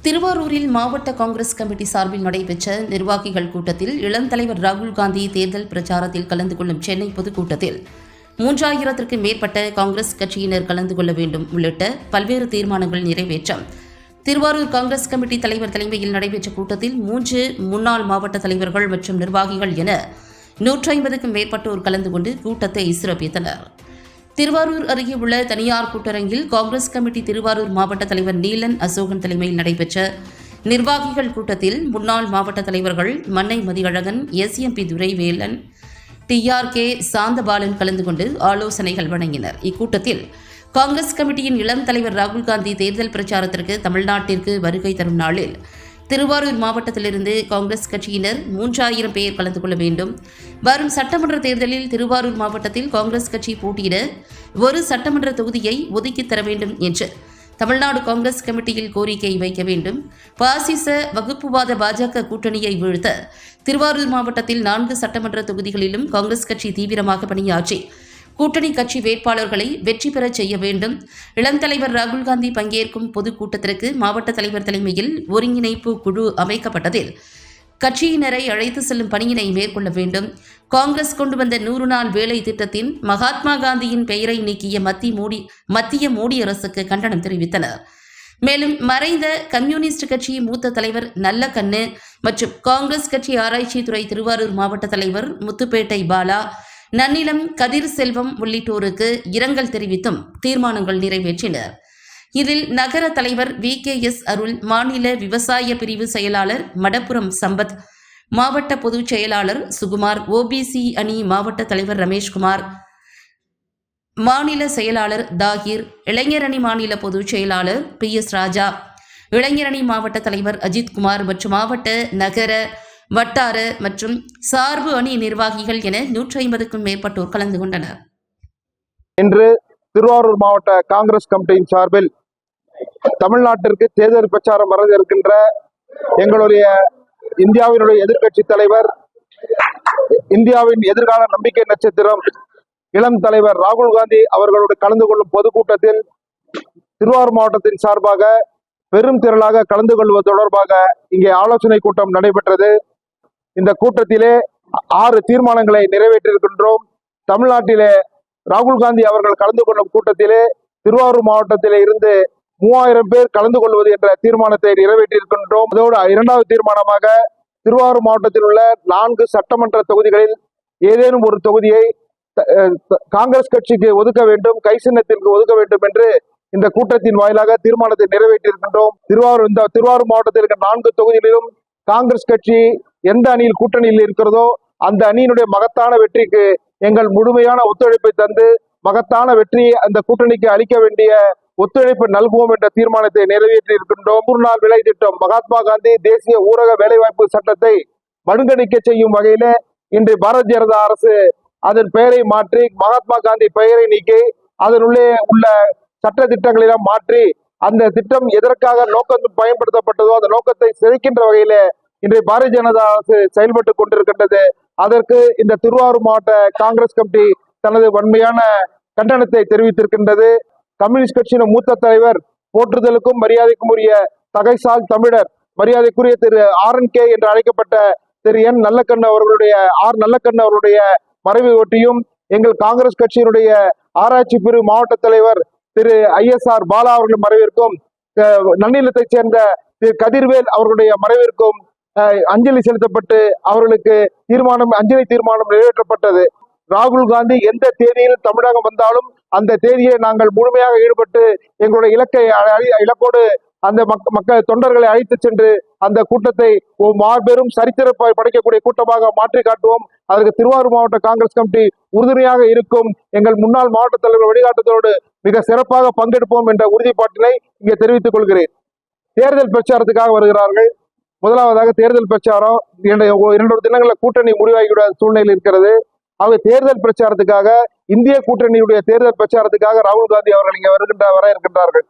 திருவாரூரில் மாவட்ட காங்கிரஸ் கமிட்டி சார்பில் நடைபெற்ற நிர்வாகிகள் கூட்டத்தில் இளம் தலைவர் ராகுல் காந்தி தேர்தல் பிரச்சாரத்தில் கலந்து கொள்ளும் சென்னை பொதுக்கூட்டத்தில் 3000க்கும் மேற்பட்ட காங்கிரஸ் கட்சியினர் கலந்து கொள்ள வேண்டும் உள்ளிட்ட பல்வேறு தீர்மானங்கள் நிறைவேற்றம். திருவாரூர் காங்கிரஸ் கமிட்டி தலைவர் தலைமையில் நடைபெற்ற கூட்டத்தில் 3 முன்னாள் மாவட்ட தலைவர்கள் மற்றும் நிர்வாகிகள் என 150க்கும் மேற்பட்டோர் கலந்து கொண்டு கூட்டத்தை சிறப்பித்தனர். திருவாரூர் அருகே உள்ள தனியார் கூட்டரங்கில் காங்கிரஸ் கமிட்டி திருவாரூர் மாவட்ட தலைவர் நீலன் அசோகன் தலைமையில் நடைபெற்ற நிர்வாகிகள் கூட்டத்தில் முன்னாள் மாவட்ட தலைவர்கள் மன்னை மதியழகன், எஸ்எம்பி துரைவேலன், TRK சாந்தபாலன் கலந்து கொண்டு ஆலோசனைகள் வழங்கினர். இக்கூட்டத்தில் காங்கிரஸ் கமிட்டியின் இளம் தலைவர் ராகுல் காந்தி தேர்தல் பிரச்சாரத்திற்கு தமிழ்நாட்டிற்கு வருகை தரும் நாளில் திருவாரூர் மாவட்டத்திலிருந்து காங்கிரஸ் கட்சியினர் 3000 பேர் கலந்து கொள்ள வேண்டும். வரும் சட்டமன்ற தேர்தலில் திருவாரூர் மாவட்டத்தில் காங்கிரஸ் கட்சி போட்டியிட ஒரு சட்டமன்ற தொகுதியை ஒதுக்கித் தர வேண்டும் என்று தமிழ்நாடு காங்கிரஸ் கமிட்டியில் கோரிக்கை வைக்க வேண்டும். பாசிச வகுப்புவாத பாஜக கூட்டணியை வீழ்த்த திருவாரூர் மாவட்டத்தில் 4 சட்டமன்ற தொகுதிகளிலும் காங்கிரஸ் கட்சி தீவிரமாக பணியாற்றி கூட்டணி கட்சி வேட்பாளர்களை வெற்றி பெறச் செய்ய வேண்டும். இளம் தலைவர் ராகுல் காந்தி பங்கேற்கும் பொதுக்கூட்டத்திற்கு மாவட்ட தலைவர் தலைமையில் ஒருங்கிணைப்பு குழு அமைக்கப்பட்டதில் கட்சியினரை அழைத்து செல்லும் பணியினை மேற்கொள்ள வேண்டும். காங்கிரஸ் கொண்டு வந்த 100 நாள் வேலை திட்டத்தின் மகாத்மா காந்தியின் பெயரை நீக்கிய மத்திய மோடி அரசுக்கு கண்டனம் தெரிவித்தனர். மேலும் மறைந்த கம்யூனிஸ்ட் கட்சி மூத்த தலைவர் நல்லக்கண்ணு மற்றும் காங்கிரஸ் கட்சி ஆராய்ச்சித்துறை திருவாரூர் மாவட்ட தலைவர் முத்துப்பேட்டை பாலா, நன்னிலம் கதிர் செல்வம் உள்ளிட்டோருக்கு இரங்கல் தெரிவித்தும் தீர்மானங்கள் நிறைவேற்றினர். இதில் நகர தலைவர் VKS அருள், மாநில விவசாய பிரிவு செயலாளர் மடப்புரம் சம்பத், மாவட்ட பொதுச் செயலாளர் சுகுமார், OBC அணி மாவட்ட தலைவர் ரமேஷ்குமார், மாநில செயலாளர் தாகிர், இளைஞர் அணி மாநில பொதுச் செயலாளர் PS ராஜா, இளைஞர் அணி மாவட்ட தலைவர் அஜித்குமார் மற்றும் மாவட்ட, நகர, வட்டார மற்றும் சார்பு அணி நிர்வாகிகள் என 150க்கும் மேற்பட்டோர் கலந்து கொண்டனர். இன்று திருவாரூர் மாவட்ட காங்கிரஸ் கமிட்டியின் சார்பில் தமிழ்நாட்டிற்கு தேர்தல் பிரச்சாரம் வர இருக்கின்ற எங்களுடைய இந்தியாவினுடைய எதிர்க்கட்சி தலைவர், இந்தியாவின் எதிர்கால நம்பிக்கை நட்சத்திரம் இளம் தலைவர் ராகுல் காந்தி அவர்களோடு கலந்து கொள்ளும் பொதுக்கூட்டத்தில் திருவாரூர் மாவட்டத்தின் சார்பாக பெரும் திரளாக கலந்து கொள்வது தொடர்பாக இங்கே ஆலோசனை கூட்டம் நடைபெற்றது. இந்த கூட்டத்திலே 6 தீர்மானங்களை நிறைவேற்றியிருக்கின்றோம். தமிழ்நாட்டிலே ராகுல் காந்தி அவர்கள் கலந்து கொள்ளும் கூட்டத்திலே திருவாரூர் மாவட்டத்திலே இருந்து 3000 பேர் கலந்து கொள்வது என்ற தீர்மானத்தை நிறைவேற்றியிருக்கின்றோம். அதோடு 2வது தீர்மானமாக திருவாரூர் மாவட்டத்தில் உள்ள 4 சட்டமன்ற தொகுதிகளில் ஏதேனும் ஒரு தொகுதியை காங்கிரஸ் கட்சிக்கு ஒதுக்க வேண்டும், கை சின்னத்திற்கு ஒதுக்க வேண்டும் என்று இந்த கூட்டத்தின் வாயிலாக தீர்மானத்தை நிறைவேற்றியிருக்கின்றோம். திருவாரூர் மாவட்டத்தில் இருக்க 4 தொகுதிகளிலும் காங்கிரஸ் கட்சி எந்த அணியில் கூட்டணியில் இருக்கிறதோ அந்த அணியினுடைய மகத்தான வெற்றிக்கு எங்கள் முழுமையான ஒத்துழைப்பை தந்து மகத்தான வெற்றியை அந்த கூட்டணிக்கு அளிக்க வேண்டிய ஒத்துழைப்பு நல்குவோம் என்ற தீர்மானத்தை நிறைவேற்றி இருக்கின்றோம். 100 நாள் வேலை திட்டம், மகாத்மா காந்தி தேசிய ஊரக வேலைவாய்ப்பு சட்டத்தை மழுங்கடிக்க செய்யும் வகையில இன்று பாரதிய ஜனதா அரசு அதன் பெயரை மாற்றி மகாத்மா காந்தி பெயரை நீக்கி அதனுள்ளே உள்ள சட்ட திட்டங்களெல்லாம் மாற்றி அந்த திட்டம் எதற்காக நோக்கம் பயன்படுத்தப்பட்டதோ அந்த நோக்கத்தை சிதைக்கின்ற வகையில இன்றைய பாரதிய ஜனதா அரசு செயல்பட்டு கொண்டிருக்கின்றது. அதற்கு இந்த திருவாரூர் மாவட்ட காங்கிரஸ் கமிட்டி தனது வன்மையான கண்டனத்தை தெரிவித்திருக்கின்றது. கம்யூனிஸ்ட் கட்சியின் மூத்த தலைவர், போற்றுதலுக்கும் மரியாதைக்கும் உரிய தகைசால் தமிழர், மரியாதைக்குரிய திரு RNK என்று அழைக்கப்பட்ட திரு நல்லக்கண்ணு அவர்களுடைய மறைவை ஒட்டியும் எங்கள் காங்கிரஸ் கட்சியினுடைய ஆராய்ச்சி பிரிவு மாவட்ட தலைவர் திரு ISR பாலா அவர்கள் மறைவிற்கும், நன்னிலத்தைச் சேர்ந்த திரு கதிர்வேல் அவர்களுடைய மறைவிற்கும் அஞ்சலி செலுத்தப்பட்டு அவர்களுக்கு அஞ்சலி தீர்மானம் நிறைவேற்றப்பட்டது. ராகுல் காந்தி எந்த தேதியில் தமிழகம் வந்தாலும் அந்த தேதியை நாங்கள் முழுமையாக ஈடுபட்டு எங்களுடைய இலக்கோடு அந்த மக்கள் தொண்டர்களை அழைத்து சென்று அந்த கூட்டத்தை மாபெரும் சரித்திர படைக்கக்கூடிய கூட்டமாக மாற்றி காட்டுவோம். அதற்கு திருவாரூர் மாவட்ட காங்கிரஸ் கமிட்டி உறுதுணையாக இருக்கும். எங்கள் முன்னாள் மாவட்ட தலைவர் வழிகாட்டுதலோடு மிக சிறப்பாக பங்கெடுப்போம் என்ற உறுதிப்பாட்டினை இங்கே தெரிவித்துக் கொள்கிறேன். தேர்தல் பிரச்சாரத்துக்காக வருகிறார்கள். முதலாவதாக தேர்தல் பிரச்சாரம் 2 தினங்களில் கூட்டணி முடிவாகிவிட சூழ்நிலை இருக்கிறது. ஆக தேர்தல் பிரச்சாரத்துக்காக, இந்திய கூட்டணியுடைய தேர்தல் பிரச்சாரத்துக்காக ராகுல் காந்தி அவர்கள் இங்கே வர இருக்கின்றார்கள்.